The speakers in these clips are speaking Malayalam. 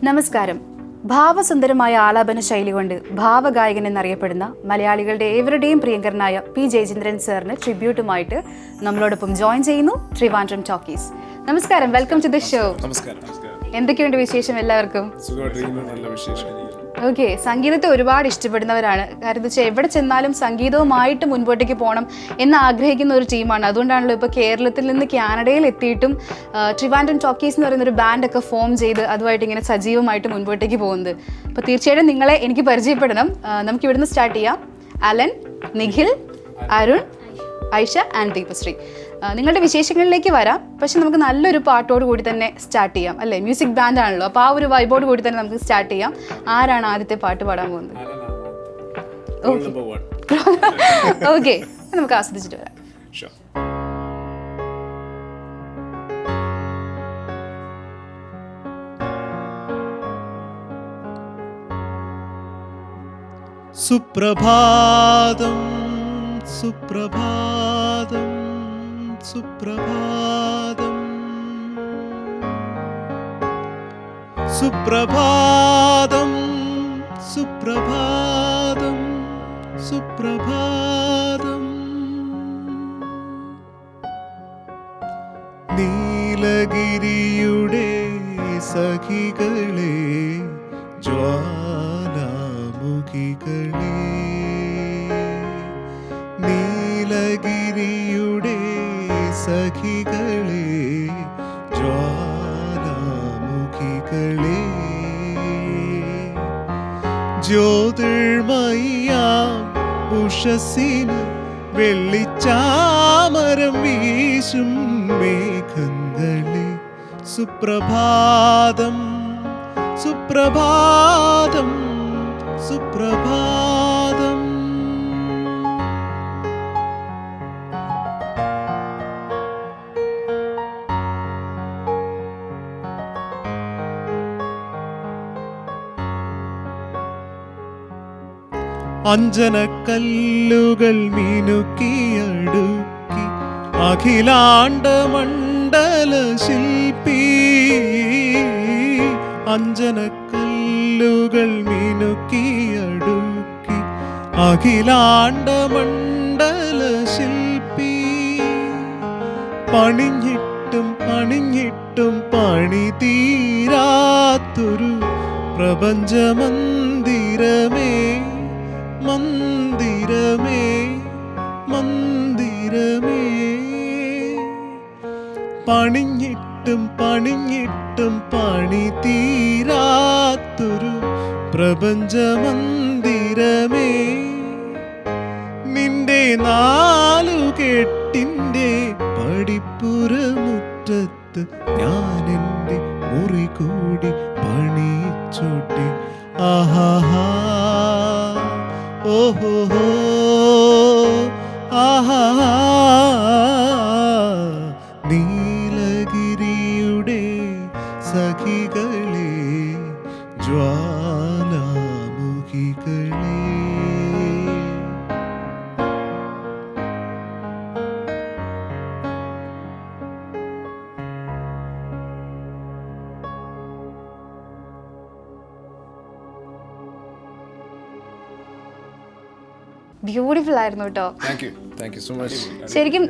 നമസ്കാരം. ഭാവസുന്ദരമായ ആലാപന ശൈലി കൊണ്ട് ഭാവഗായകൻ എന്നറിയപ്പെടുന്ന മലയാളികളുടെ ഏവരുടെയും പ്രിയങ്കരനായ പി ജയചന്ദ്രൻ സാറിന് ട്രിബ്യൂട്ടുമായിട്ട് നമ്മളോടൊപ്പം ജോയിൻ ചെയ്യുന്നു ട്രിവാൻഡ്രം ടോക്കീസ്. നമസ്കാരം, വെൽക്കം ടു ദി ഷോ. എന്തൊക്കെയുണ്ട് വിശേഷം എല്ലാവർക്കും? ഓക്കെ, സംഗീതത്തെ ഒരുപാട് ഇഷ്ടപ്പെടുന്നവരാണ്. കാര്യം എന്താ വെച്ചാൽ എവിടെ ചെന്നാലും സംഗീതവുമായിട്ട് മുൻപോട്ടേക്ക് പോകണം എന്ന് ആഗ്രഹിക്കുന്ന ഒരു ടീമാണ്. അതുകൊണ്ടാണല്ലോ ഇപ്പോൾ കേരളത്തിൽ നിന്ന് കാനഡയിൽ എത്തിയിട്ടും ട്രിവാൻഡ്രം ടോക്കീസ് എന്ന് പറയുന്നൊരു ബാൻഡൊക്കെ ഫോം ചെയ്ത് അതുമായിട്ട് ഇങ്ങനെ സജീവമായിട്ട് മുൻപോട്ടേക്ക് പോകുന്നത്. അപ്പോൾ തീർച്ചയായിട്ടും നിങ്ങളെ എനിക്ക് പരിചയപ്പെടണം. നമുക്ക് ഇവിടുന്ന് സ്റ്റാർട്ട് ചെയ്യാം. Alan, Nikhil, Arun, Aisha and Deepashree. നിങ്ങളുടെ വിശേഷങ്ങളിലേക്ക് വരാം. പക്ഷെ നമുക്ക് നല്ലൊരു പാട്ടോട് കൂടി തന്നെ സ്റ്റാർട്ട് ചെയ്യാം, അല്ലേ? മ്യൂസിക് ബാൻഡ് ആണല്ലോ, അപ്പോൾ ആ ഒരു വൈബോട് കൂടി തന്നെ നമുക്ക് സ്റ്റാർട്ട് ചെയ്യാം. ആരാണ് ആദ്യത്തെ പാട്ട് പാടാൻ പോകുന്നത്? ഓക്കെ, നമുക്ക് ആസ്വദിച്ചിട്ട് വരാം. സുപ്രഭാതം സുപ്രഭാതം സുപ്രഭാതം സുപ്രഭാതം സുപ്രഭാതം സുപ്രഭാതം നീലഗിരിയുടെ സഖികളെ, ജ്വാലാമുഖികളെ, നീലഗിരിയുടെ സഖികളെ, ജ്വാലാമുഖികളെ, ജ്യോതിർമയാം ഉഷസ്സിന് വെള്ളിച്ചാമരം വീശും മേഘങ്ങളെ, സുപ്രഭാതം സുപ്രഭാതം സുപ്രഭാതം. അഞ്ജനക്കല്ലുകൾ മിനുക്കിയടുക്കി അഖിലാണ്ട മണ്ഡല ശില്പി, അഞ്ജനക്കല്ലുകൾ മിനുക്കിയടുക്കി അഖിലാണ്ട മണ്ഡല ശില്പി, പണിഞ്ഞിട്ടും പണിഞ്ഞിട്ടും പണി തീരാത്തൊരു പ്രപഞ്ചമന്ദിരമേ, മന്ദിരമേ മന്ദിരമേ, പണിഞ്ഞിട്ടും പണിഞ്ഞിട്ടും പണി തീരാത്തൊരു പ്രപഞ്ചമന്ദിരമേ, നിന്റെ നാലുകെട്ടിൻ്റെ പടിപ്പുറമുറ്റത്ത് ഞാനെൻ്റെ മുറി കൂടി പണിച്ചോട്ടെ. ആഹാഹാ ഓഹോ ആഹാ, നീലഗിരിയുടെ സഖികളെ, ജ്വാലാമുഖികളെ. ബ്യൂട്ടിഫുൾ ആയിരുന്നു കേട്ടോ. Thank you so much. ശരിക്കും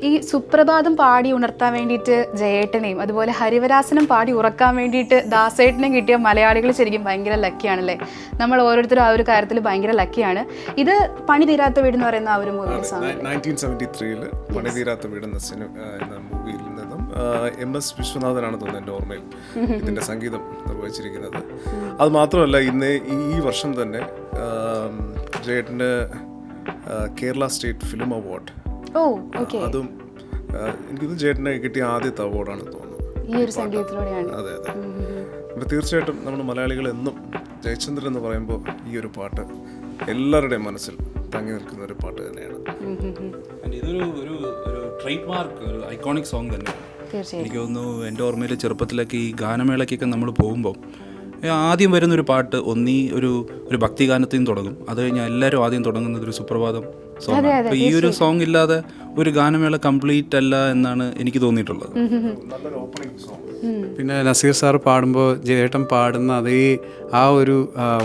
ഈ സുപ്രഭാതം പാടി ഉണർത്താൻ വേണ്ടിയിട്ട് ജയേട്ടനെയും അതുപോലെ ഹരിവരാസനം പാടി ഉറക്കാൻ വേണ്ടിയിട്ട് ദാസേട്ടനെയും കിട്ടിയ മലയാളികൾ ശരിക്കും ഭയങ്കര ലക്കിയാണല്ലേ. നമ്മൾ ഓരോരുത്തരും ആ ഒരു കാര്യത്തിൽ ഭയങ്കര ലക്കിയാണ്. ഇത് പണി തീരാത്ത വീട് എന്ന് പറയുന്ന ആ ഒരു മൂവി 1973 പണി തീരാത്ത വീട് എന്ന മൂവിയിൽ നിന്നും MS വിശ്വനാഥനാണ് തോന്നുന്നത് എൻ്റെ ഓർമ്മയിൽ ഇതിൻ്റെ സംഗീതം നിർവഹിച്ചിരിക്കുന്നത്. അത് മാത്രമല്ല, ഇന്ന് ഈ വർഷം തന്നെ ജയേട്ടൻ്റെ കേരള സ്റ്റേറ്റ് ഫിലിം അവാർഡ്, അതും എനിക്കിത് ജയേട്ടന് കിട്ടിയ ആദ്യത്തെ അവാർഡാണ് തോന്നുന്നത്. അതെ അതെ. അപ്പോൾ തീർച്ചയായിട്ടും നമ്മൾ മലയാളികൾ എന്നും ജയചന്ദ്രൻ എന്ന് പറയുമ്പോൾ ഈ ഒരു പാട്ട് എല്ലാവരുടെയും മനസ്സിൽ തങ്ങി നിൽക്കുന്ന ഒരു പാട്ട് തന്നെയാണ്. ഇതൊരു ഒരു ട്രേഡ് മാർക്ക്, ഒരു ഐക്കോണിക് സോങ് തന്നെയാണ്. എനിക്ക് തോന്നുന്നു എൻ്റെ ഓർമ്മയിൽ ചെറുപ്പത്തിലൊക്കെ ഈ ഗാനമേളയ്ക്കൊക്കെ നമ്മൾ പോകുമ്പോൾ ആദ്യം വരുന്നൊരു പാട്ട് ഒന്നീ ഒരു ഭക്തിഗാനത്തിൽ നിന്ന് തുടങ്ങും. അത് കഴിഞ്ഞാൽ എല്ലാവരും ആദ്യം തുടങ്ങുന്നത് ഒരു സുപ്രഭാതം സോങ്. അപ്പോൾ ഈ ഒരു സോങ് ഇല്ലാതെ ഒരു ഗാനമേള കംപ്ലീറ്റ് അല്ല എന്നാണ് എനിക്ക് തോന്നിയിട്ടുള്ളത്. നല്ലൊരു ഓപ്പണിംഗ് സോങ്. പിന്നെ നസീർ സാർ പാടുമ്പോൾ ജയേട്ടൻ പാടുന്ന അതേ ആ ഒരു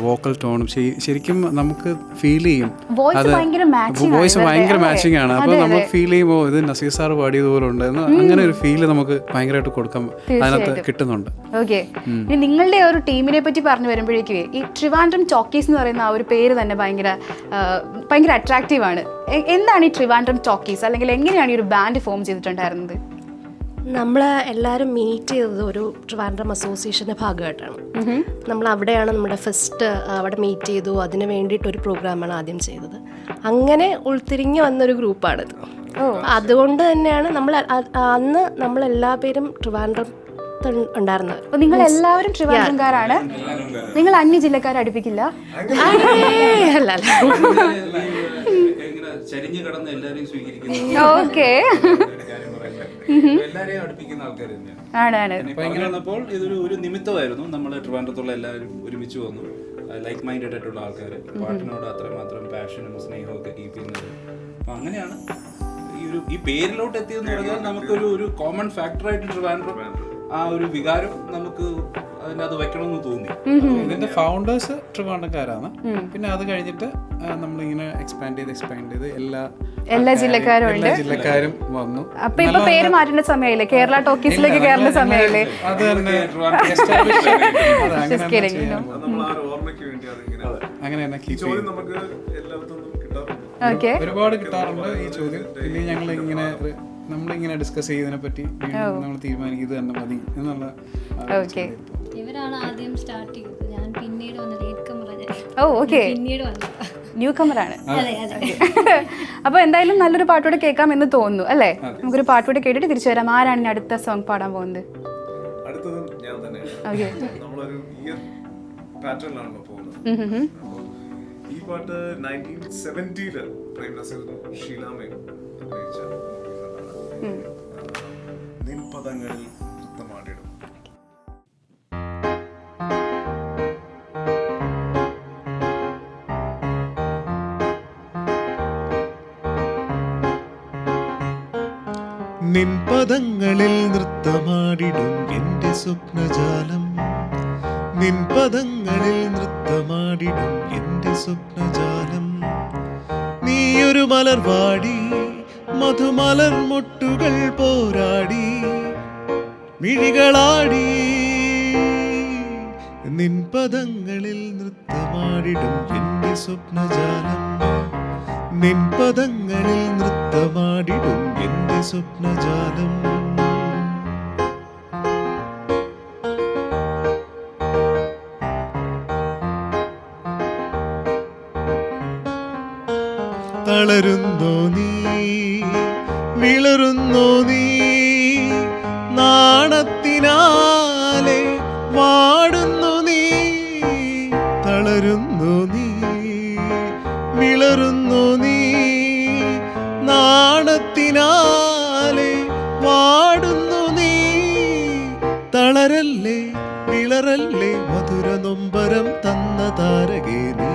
വോക്കൽ ടോണും ശരിക്കും നമുക്ക് ഫീൽ ചെയ്യും. വോയിസ് ഭയങ്കര matching വോയിസ് ആണ് ഭയങ്കര ഇവരുടെ. മാച്ചിങ് ആണ്. അപ്പോൾ നമ്മൾ ഫീൽ ചെയ്യുമ്പോൾ ഇത് നസീർ സാർ പാടിയതുപോലെ ഉണ്ട് എന്ന് അങ്ങനെ ഒരു ഫീല് നമുക്ക് ഭയങ്കരമായിട്ട് കൊടുക്കാൻ അതിനകത്ത് കിട്ടുന്നുണ്ട്. ഓക്കെ, ഇനി നിങ്ങളുടെ ഒരു ടീമിനെ പറ്റി പറഞ്ഞു വരുമ്പോഴേക്കും ഈ ട്രിവാൻഡ്രം ടോക്കീസ് എന്ന് പറയുന്ന ആ ഒരു പേര് തന്നെ ഭയങ്കര അട്രാക്റ്റീവ് ആണ്. എന്താണ് ഈ ട്രിവാൻഡ്രം ടോക്കീസ്, അല്ലെങ്കിൽ എങ്ങനെയാണ് ഈ ഒരു ബാൻഡ് ഫോം ചെയ്തിട്ടുണ്ടായിരുന്നത്? നമ്മൾ എല്ലാവരും മീറ്റ് ചെയ്തത് ഒരു ട്രിവാൻഡ്രം അസോസിയേഷൻ്റെ ഭാഗമായിട്ടാണ്. നമ്മൾ അവിടെയാണ് നമ്മുടെ ഫസ്റ്റ് അവിടെ മീറ്റ് ചെയ്തു. അതിന് വേണ്ടിയിട്ടൊരു പ്രോഗ്രാമാണ് ആദ്യം ചെയ്തത്. അങ്ങനെ ഉൾത്തിരിഞ്ഞ് വന്നൊരു ഗ്രൂപ്പാണിത്. അതുകൊണ്ട് തന്നെയാണ് അന്ന് നമ്മളെല്ലാ പേരും ട്രിവാൻഡ്രം ഉണ്ടായിരുന്നത്. അപ്പോൾ നിങ്ങൾ എല്ലാവരും ട്രിവാൻഡ്രംകാരാണ്? നിങ്ങൾ അന്യ ജില്ലക്കാരെ അടുപ്പിക്കില്ല? അല്ല ചരിഞ്ഞു കിടന്ന് എല്ലാവരെയും സ്വീകരിക്കുന്നു. ഓക്കെ, എല്ലാവരെയും അടുപ്പിക്കുന്ന ആൾക്കാർ തന്നെയാണ്. ആണ്. വന്നപ്പോൾ ഇതൊരു നിമിത്തമായിരുന്നു. നമ്മൾ ട്രിവാൻഡ്രത്തുള്ള എല്ലാവരും ഒരുമിച്ച് വന്നു. ലൈക്ക് മൈൻഡഡ് ആയിട്ടുള്ള ആൾക്കാർ, പാട്ടിനോട് അത്രമാത്രം പാഷനും സ്നേഹവും ഒക്കെ കീപ്പ് ചെയ്യുന്നത്. അപ്പം അങ്ങനെയാണ് ഈ പേരിലോട്ട് എത്തിയെന്ന് പറഞ്ഞാൽ നമുക്കൊരു കോമൺ ഫാക്ടറായിട്ട് ട്രിവാൻഡ്രം ആ ഒരു വികാരം നമുക്ക് അതിനകത്ത് വെക്കണമെന്ന് തോന്നി. ഇതിന്റെ ഫൗണ്ടേഴ്സ് ട്രിവാൻഡ്രംകാരാണ്. പിന്നെ അത് കഴിഞ്ഞിട്ട് നമ്മളിങ്ങനെ എക്സ്പാൻഡ് ചെയ്ത് എല്ലാ ജില്ലക്കാരും വന്നു. അപ്പൊ ഇപ്പൊ പേര് മാറ്റേണ്ട സമയമില്ലേ? കേരള ടോക്കീസിലേക്ക് കയറേണ്ട സമയമില്ലേ? അത് തന്നെ നമ്മൾ ആ ഒരു ഓർമ്മയ്ക്ക് വേണ്ടി അങ്ങനെ തന്നെ കീപ്പ് ചോദ്യം നമുക്ക് എല്ലായിടത്തും കിട്ടാറുണ്ട്. ഓക്കെ, ഒരുപാട് കിട്ടാറുണ്ട് ഈ ചോദ്യം. പിന്നെ നമ്മളിങ്ങനെ ഡിസ്കസ് ചെയ്തതിനെ പറ്റി നമ്മൾ തീരുമാനിക്കും ഇത് തന്നെ മതി എന്നുള്ള. ഓക്കെ, ഇവരാണ് ആദ്യം സ്റ്റാർട്ട് ചെയ്തത്. ഞാൻ പിന്നീട് വന്ന ലേറ്റ് കമർ. പിന്നീട് ന്യൂ കമറാണ്. അപ്പൊ എന്തായാലും നല്ലൊരു പാട്ടോടെ കേൾക്കാം എന്ന് തോന്നുന്നു അല്ലേ? നമുക്കൊരു പാട്ടോടെ കേട്ടിട്ട് തിരിച്ചു വരാം. ആരാണ് ഇനി അടുത്ത സോങ് പാടാൻ പോകുന്നത്? അടുത്തതും ഞാൻ തന്നെയാണ്. നമ്മളൊരു ഇയർ പാറ്റേണിലാണല്ലോ പോകുന്നത്. ഈ പാട്ട് 1970 പ്രേം നസീറും ഷീലാമയും അഭിനയിച്ച നിൻപദങ്ങളിൽ നൃത്തമാടിയിടും. നിൻപദങ്ങളിൽ നൃത്തമാടിടും എൻ്റെ സ്വപ്നജാലം, നിൻപദങ്ങളിൽ നൃത്തമാടിടും എൻ്റെ സ്വപ്നജാലം. നീയൊരു മലർവാടി മധുമലർ മൊട്ടുകൾ പോരാടി മിഴികളാടി. നിൻപദങ്ങളിൽ നൃത്തമാടിടും എൻ്റെ സ്വപ്നജാലം, നിൻപദങ്ങളിൽ നൃത്തമാടിടും എൻ്റെ സ്വപ്നജാലം. തളരുന്നോ നീ, വിളറുന്നോ നീ, നാണത്തിനാലെ വാടുന്നു നീ. തളരുന്നു നീ, വിളറുന്നു നീ, നാണത്തിനാലെ വാടുന്നു നീ. തളരല്ലേ വിളറല്ലേ മധുര നൊമ്പരം തന്ന താരകേ നീ.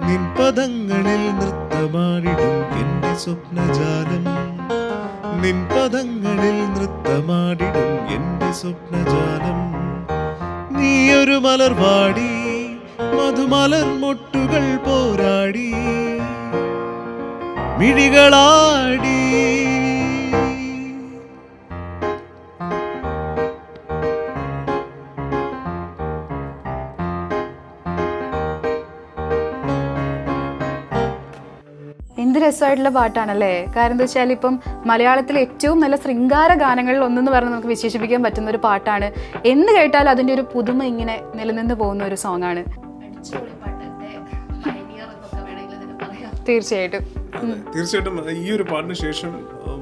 നിൻപദങ്ങളിൽ നൃത്തമാടിടും എൻ്റെ സ്വപ്നജാലം, നിൻപദങ്ങളിൽ നൃത്തമാടിടും എൻ്റെ സ്വപ്നജാലം. നീയൊരു മലർവാടി മധുമലർ മൊട്ടുകൾ പോരാടി മിഴികളാടി. എന്ത് രസമായിട്ടുള്ള പാട്ടാണല്ലേ? കാരണം എന്താ വെച്ചാൽ ഇപ്പം മലയാളത്തിലെ ഏറ്റവും നല്ല ശൃംഗാര ഗാനങ്ങളിൽ ഒന്നെന്ന് പറഞ്ഞ് നമുക്ക് വിശേഷിപ്പിക്കാൻ പറ്റുന്ന ഒരു പാട്ടാണ്. എന്ത് കേട്ടാലും അതിൻ്റെ ഒരു പുതുമ ഇങ്ങനെ നിലനിന്ന് പോകുന്ന ഒരു സോങ് ആണ്. തീർച്ചയായിട്ടും ഈ ഒരു പാട്ടിന് ശേഷം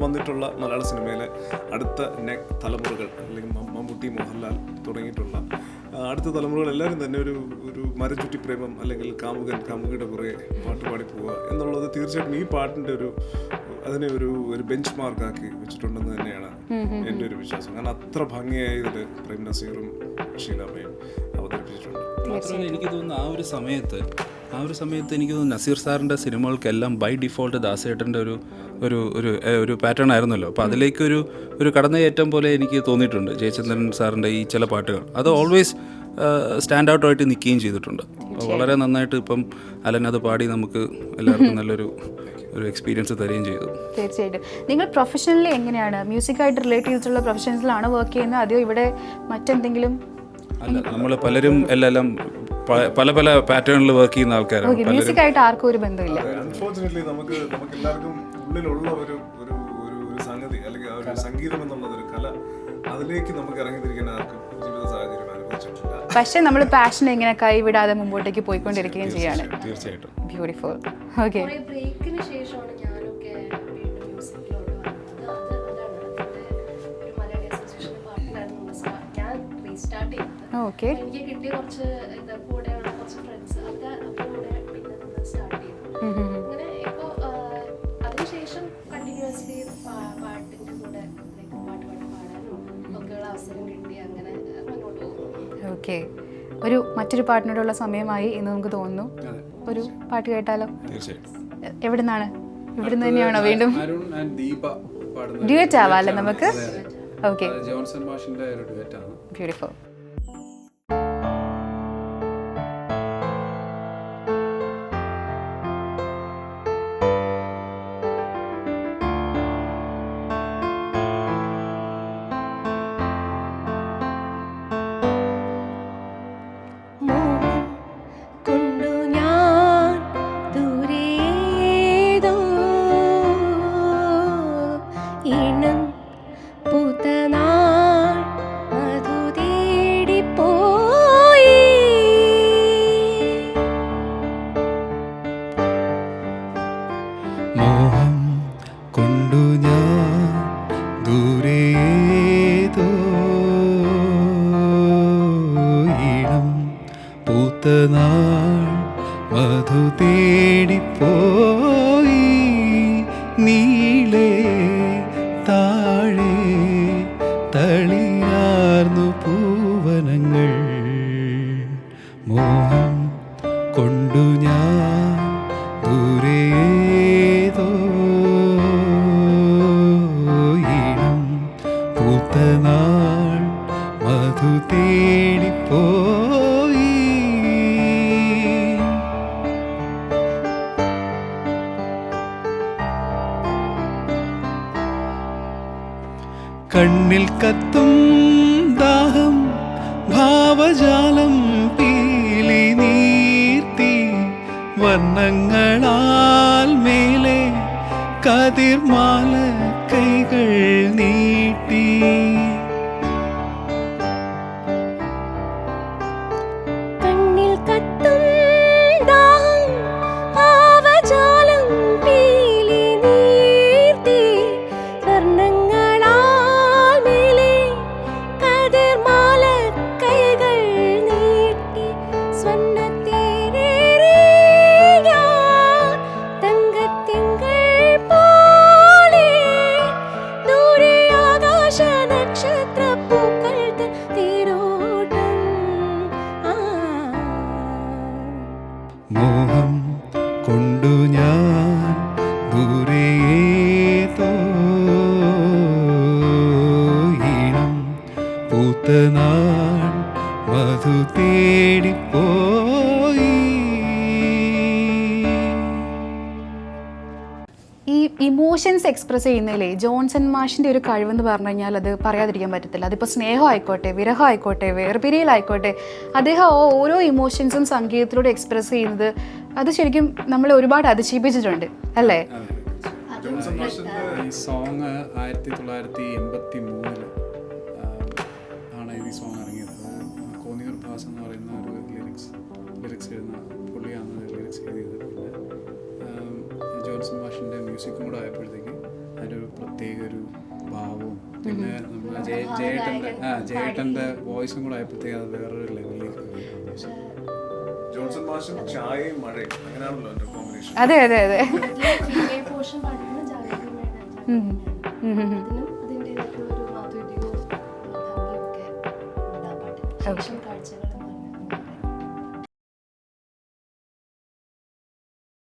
വന്നിട്ടുള്ള മലയാള സിനിമയിലെ അടുത്ത തലമുറകൾ, അല്ലെങ്കിൽ മമ്മൂട്ടി, മോഹൻലാൽ തുടങ്ങിയിട്ടുള്ള അടുത്ത തലമുറകൾ എല്ലാവരും തന്നെ ഒരു മരച്ചുറ്റി പ്രേമം അല്ലെങ്കിൽ കാമുകിയുടെ പുറകെ പാട്ട് പാടി പോവുക എന്നുള്ളത് തീർച്ചയായിട്ടും ഈ പാട്ടിൻ്റെ അതിനെ ഒരു ബെഞ്ച് മാർക്കാക്കി വെച്ചിട്ടുണ്ടെന്ന് തന്നെയാണ് എൻ്റെ ഒരു വിശ്വാസം. കാരണം അത്ര ഭംഗിയായി ഇതിൽ പ്രേം നസീറും ഷീലാമയും അവതരിപ്പിച്ചിട്ടുണ്ട്. മാത്രമല്ല എനിക്ക് തോന്നുന്നു ആ ഒരു സമയത്ത് ആ ഒരു സമയത്ത് എനിക്ക് തോന്നുന്നു നസീർ സാറിൻ്റെ സിനിമകൾക്കെല്ലാം ബൈ ഡിഫോൾട്ട് ദാസേട്ടൻ്റെ ഒരു ഒരു ഒരു ഒരു പാറ്റേൺ ആയിരുന്നല്ലോ. അപ്പോൾ അതിലേക്കൊരു ഒരു കടന്നുകയറ്റം പോലെ എനിക്ക് തോന്നിയിട്ടുണ്ട് ജയചന്ദ്രൻ സാറിൻ്റെ ഈ ചില പാട്ടുകൾ. അത് ഓൾവേസ് സ്റ്റാൻഡ് ഔട്ടായിട്ട് നിൽക്കുകയും ചെയ്തിട്ടുണ്ട്. അപ്പോൾ വളരെ നന്നായിട്ട് ഇപ്പം അലൻ അത് പാടി നമുക്ക് എല്ലാവർക്കും നല്ലൊരു എക്സ്പീരിയൻസ് തരികയും ചെയ്തു. തീർച്ചയായിട്ടും. നിങ്ങൾ പ്രൊഫഷണലി എങ്ങനെയാണ് മ്യൂസിക്കായിട്ട് റിലേറ്റ് ചെയ്തിട്ടുള്ള പ്രൊഫഷൻസിലാണോ വർക്ക് ചെയ്യുന്നത്, അതെയോ ഇവിടെ മറ്റെന്തെങ്കിലും? അല്ല, നമ്മൾ പലരും എല്ലാം പല പല പാറ്റേണിൽ വർക്ക് ചെയ്യുന്ന ആൾക്കാരാണ്. മ്യൂസിക്കായിട്ട് ആർക്കും ഒരു ബന്ധമില്ല. അൺഫോർച്ചുനേറ്റ്ലി നമുക്ക് എല്ലാവർക്കും ഉള്ളിലുള്ള ഒരു ഒരു ഒരു സംഗതി അല്ലെങ്കിൽ ആ ഒരു സംഗീതം എന്നുള്ളത് ഒരു കല, അതിലേക്ക് നമുക്ക് ഇറങ്ങിത്തിരിക്കാൻ ആർക്കും ജീവിത സാഹചര്യം അനുഭവിച്ചിട്ടില്ല. പക്ഷെ നമ്മൾ പാഷൻ ഇങ്ങനെ കൈവിടാതെ മുമ്പോട്ടേക്ക് പോയിക്കൊണ്ടിരിക്കുകയും ചെയ്യാണ്. തീർച്ചയായിട്ടും. ബ്യൂട്ടിഫുൾ. ഓക്കെ. കുറേ ബ്രേക്കിന് ശേഷമാണ് ഞാനൊക്കെ വീണ്ടും മ്യൂസിക്കിലോട്ട് വന്നത്. അതാണ് അതിൻ്റെ ഒരു മലയാളി അസോസിയേഷൻ പാർട്ടിലായിരുന്നു ഞാൻ റീസ്റ്റാർട്ട് ചെയ്തത്. ഓക്കെ. എനിക്ക് കിട്ടിയ കുറച്ച് കൂടെയുള്ള കുറച്ച് ഫ്രണ്ട്സ് ഒക്കെ അപ്പോൾ പിന്നെ നിന്ന് സ്റ്റാർട്ട് ചെയ്തു. അങ്ങനെ ഇപ്പോൾ അതിനുശേഷം കണ്ടിന്യൂസ്ലി പാട്ടിൻ്റെ കൂടെ പാട്ട് പാടാനും ഒക്കെയുള്ള അവസരം കിട്ടി. അങ്ങനെ മുന്നോട്ട് പോകുന്നു. ഓക്കെ. മറ്റൊരു പാട്ടിനോടുള്ള സമയമായി എന്ന് നമുക്ക് തോന്നുന്നു. ഒരു പാട്ട് കേട്ടാലോ? തീർച്ചയായിട്ടും. എവിടെ നിന്നാണ്? ഇവിടുന്ന് തന്നെയാണോ? വീണ്ടും അരുൺ ആൻഡ് ദീപ പാടുന്ന ഡ്യുവറ്റ് ആവാല്ലേ നമുക്ക്? ഓക്കെ. ജോൺസൺ മാഷിന്റെ ഒരു ഡ്യുവറ്റ് ആണ്. ബ്യൂട്ടിഫുൾ. മോഹം കൊണ്ടു ഞാൻ ദൂരേതോ ഇളം പൂത്തനാൾ മധു തേടിപ്പോയി നീളേ താഴെ തളിയാർന്നു പൂവനങ്ങൾ. മോഹം കൊണ്ടു ഞാൻ ദൂരേതോ ഇളം പൂത്തനാൾ മധു തേടിപ്പോയി. കണ്ണിൽ കത്തും ദാഹം ഭാവജാലം പീലി നീർത്തി വർണ്ണങ്ങളാൽ മേലെ കതിർമാല കൈകൾ നീട്ടി. കണ്ണിൽ കത്തും ദാഹം ഭാവജാലം പീലി നീർത്തി വർണ്ണങ്ങളാൽ മേലെ കതിർമാല കൈകൾ നീട്ടി. സ്വർണ്ണത്തേരേറിയാൻ തങ്കത്തിങ്കൾ പോലെ ദൂരെ ആകാശ നക്ഷത്രപ്പൂക്കൾ തേരോട്ടം. മോഹം കൊണ്ടു ഞാൻ ദൂരേതോ ഇളം പൂത്തനാൾ മധു തേടിപ്പോയി. ഈ ഇമോഷൻസ് എക്സ്പ്രസ് ചെയ്യുന്നതിലേ ജോൺസൺ മാഷിൻ്റെ ഒരു കഴിവെന്ന് പറഞ്ഞു കഴിഞ്ഞാൽ അത് പറയാതിരിക്കാൻ പറ്റത്തില്ല. അതിപ്പോൾ സ്നേഹം ആയിക്കോട്ടെ, വിരഹം ആയിക്കോട്ടെ, വേർപിരിയലായിക്കോട്ടെ, അദ്ദേഹം ഓരോ ഇമോഷൻസും സംഗീതത്തിലൂടെ എക്സ്പ്രസ് ചെയ്യുന്നത് അത് ശരിക്കും നമ്മളെ ഒരുപാട് അതിശയിപ്പിച്ചിട്ടുണ്ട് അല്ലേ? ഈ സോങ് 1983 ആണ് ഈ സോങ് ഇറങ്ങിയത്. കോന്നിയൂർ ഭാസ് എന്ന് പറയുന്ന ഒരു ലിറിക്സ് എഴുതുന്ന പുള്ളിയാണ് ലിറിക്സ് എഴുതിയത്. പിന്നെ ജോൺസൺ മാഷിൻ്റെ മ്യൂസിക്കും കൂടെ ആയപ്പോഴത്തേക്ക് അതിനൊരു പ്രത്യേക ഒരു ഭാവവും പിന്നെ നമ്മുടെ ജയേട്ടൻ്റെ വോയിസും കൂടെ ആയപ്പോഴത്തേക്ക് അത് വേറൊരു ലെവലിലേക്ക് പോയി. ജോൺസൺ മാഷും ചായയും മഴയും അങ്ങനെയാണല്ലോ എൻ്റെ കോമ്പിനേഷൻ. അതെ അതെ അതെ. പോർഷൻ പാടുന്ന ജാഗ്രതയും അതിൻ്റെതായിട്ടുള്ള ഒരു മാധുര്യവും ഭംഗിയൊക്കെ ഉണ്ട് ആ പാട്ടിന്. ശേഷം കാഴ്ചകൾ